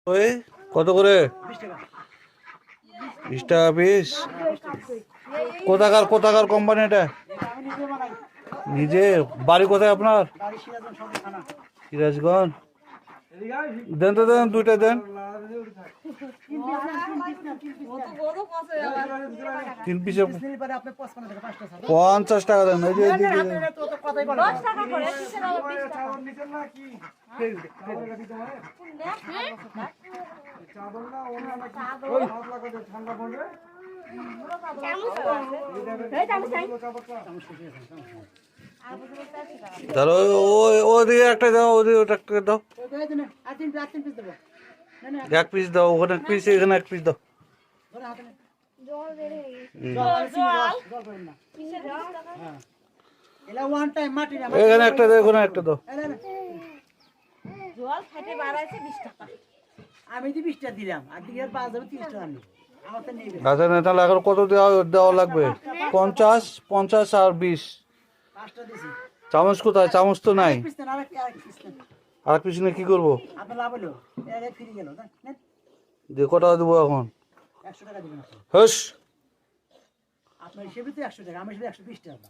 ওই কত করে? 20 টাকা পিস। কোথাকার কোথাকার কোম্পানি এটা? নিজে। বাড়ি কোথায় আপনার? সিরাজগঞ্জ। দেন তো দেন, দুইটা দেন। 3 পিসে 50 টাকা দেন। এই যে ধরো ওদিকে একটা দাও, ওদিকে একটা দাও, 1 পিস দাও। ওখানে 1 পিস, এখানে 1 পিস দাও। এখানে একটা দাও, ওখানে একটা দাও। আমি তো 20 টাকা দিলাম, আর দিকে 5 হবে 30 টাকা আমি। আমার তো নেই। আচ্ছা না, তাহলে এখন কত দেওয়া লাগবে? 50 50 আর 20। 5টা দিছি। চামচ কোথায়? চামচ তো নাই। পিস দেন, আরেক পিস দেন। আর পিস নিয়ে কি করবো? আপনার লাভ হলো, এক ফ্রি গেল, নেন। দিয়ে কটা দেবো এখন? 100 টাকা দিবেন আপনি। হস। আপনার হিসেবে তো 100 টাকা, আমার হিসেবে 120 টাকা।